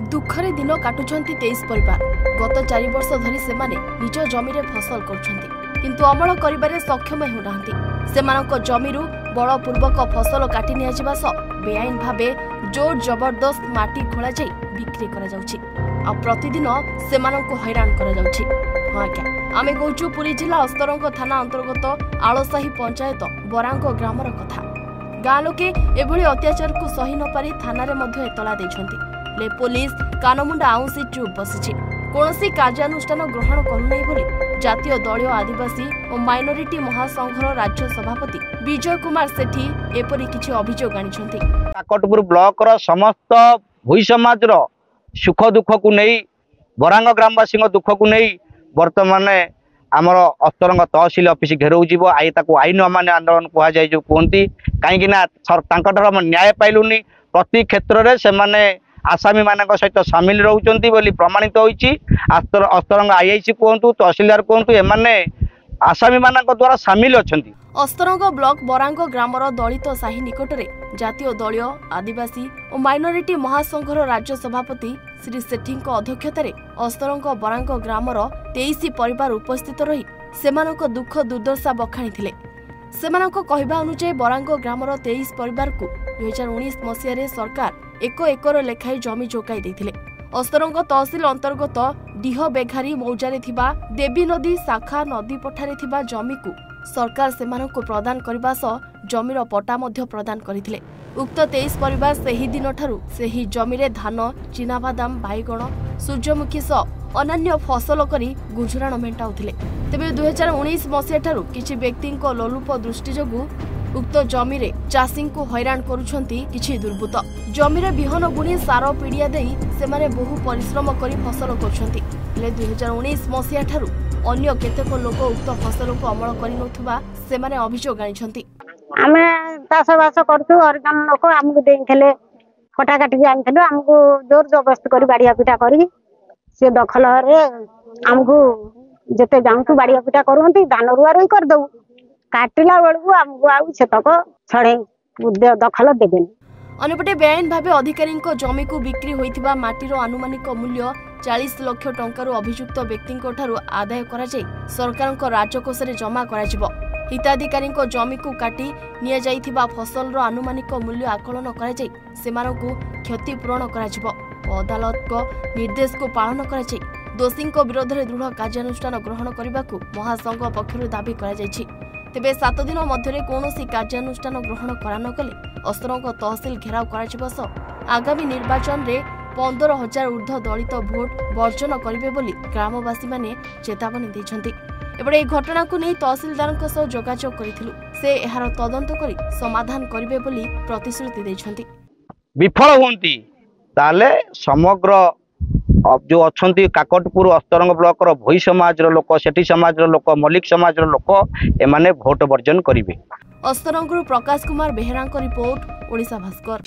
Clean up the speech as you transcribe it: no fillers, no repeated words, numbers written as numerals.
दुखरे दिन काटुछंती 23 परिवार। गत 4 वर्ष धरी सेमाने निज जमी रे फसल करुछंती किंतु अमल करिबारे सक्षम हेउनांती। सेमानक जमीरु बलपूर्वक फसल काटी निया जिबा स बेआईन भाबे जोर जबरदस्त माटी खोला जाई बिक्री करा जाउछि आ प्रतिदिन सेमानक हैरान करा जाउछि। हां क्या आमे कहूछु पुरी जिला अस्तरंग थाना अंतर्गत आळसाही पंचायत बरांग ग्रामर कथा। गाँ लोके एभली अत्याचार को सही न पारी थाना रे मध्य एतला दैछंती। ले पुलिस कानमुंडा आउंसी चुप बसिछि। कोनोसी कार्यानुष्ठान ग्रहण करुनाई बोली जातीय दलीय आदिवासी और माइनोरिटी महासंघर राज्य सभापति विजय कुमार सेठी एपरि किछि अभियोग आनिछंती। काकटपुर ब्लॉक रो समस्त भूई समाज रो सुख दुख को नहीं बरांग ग्रामवासी दुख को नहीं वर्तमान आमर अस्तरंग तहसिल ऑफिस घेराऊ जीव आई ताको आईन अमान्य आंदोलन कह जाए जो कहती कहीं न्याय पाइलुनी प्रति क्षेत्र में से आसामी मान सहित सामिल रोचंती बोली प्रमाणित होईची। अस्तरंग आईआईसी कहतु तहसिलदार कहतु एमाने आसामी मान द्वारा सामिल अछंती। अस्तरंग ब्लॉक बरांग ग्रामर दलित साही निकटरे जातीय दलीय आदिवासी और माइनोरिटी महासंघर राज्य सभापति श्री सेठी अध्यक्षतार अस्तरंग बरांग ग्रामर 23 परिवार उपस्थित रही सेमानक दुख दुर्दशा बखाणी। सेमानक कहवा अनुसार बरांग ग्रामर 23 परिवार को 2019 मसीह सरकार 1 एकर लेखाई जमी जोगाई देथिले। अस्तरंग तहसिल अंतर्गत डीह बेघारी मौजारे थिबा देवी नदी शाखा नदी पठारे थिबा जमी को सरकार सेमानक प्रदान करबा सह जमीर पट्टा मध्य प्रदान करथिले। उक्त 23 परिवार सेही दिन ठारू सेही जमीरे धान चिनाबादाम बाईगण सूर्यमुखी सह अन्य फसल करी गुजराण मेंटाउथिले। तेबे 2019 मसीहा ठारू किछि व्यक्ति लोलुप दृष्टि जोगु उक्त जमीरे चाषी को हैरान करुछंती किछि दुर्बृत्त। जमीरे बिहन बुणी सार पीड़िया देई सेमाने बहु परिश्रम करी फसल करुछंती। हेले 2019 मसीहा ठारू अन्य केतेक लोक उक्त फसल को अमल करि नथुबा सेमाने अभियोग आनिछंती। आमे चाष बास करथु अर्गन लोक हमकु देइथले कटा काटी आनिथले हमकु जोर जबरदस्त करी बाड़िया पिटा करी से दखल रे हमकु जते जाउतु बाड़िया पिटा करूंती धान रुआ रोई कर दउ काटिला बेलू हमकु आउ सेतक छड़े दखल देबेन। अन्यपटे बेआईन भावे अधिकारी जमी को बिक्री होइथिबा माटीर आनुमानिक मूल्य 40 लाख टंकार अभियुक्त व्यक्ति आदाय करा जाय सरकार राजकोष रे जमा करा जिवो। हिताधिकारी जमी को काटी निया जाइथिबा फसल रो आनुमानिक मूल्य आकलन करा जाय सेमानकु क्षतिपूरण करा जिवो। अदालत को निर्देश को पालन करा जाय दोषी विरोध में दृढ़ कार्यानुष्ठान ग्रहण करने को महासंघ पक्षर दाबी करा जायछि। तेबे 7 दिन मध्य कौनसी कार्यानुष्ठान ग्रहण करा न कले अस्तरंग तहसिल घेराव करा आगामी निर्वाचन रे 15,000 ऊर्ध्व दलित भोट वर्जन करिवे बोली ग्रामवासी माने चेतावनी दैछंती। एबडे घटना को नहीं तहसिलदार जोगाजोग करिथिलु से एहार तदंत करी समाधान करिवे बोली प्रतिश्रुति दैछंती। विफल होंती ताले समग्र जो अच्छी काकटपुर अस्तरंग ब्लॉक रो भोई समाज रो लोक सेठी समाज रो लोक मलिक समाज रो लोक एमाने भोट वर्जन करिवे। अस्तरंग प्रकाश कुमार बेहेरा रिपोर्ट ओडिशा भास्कर।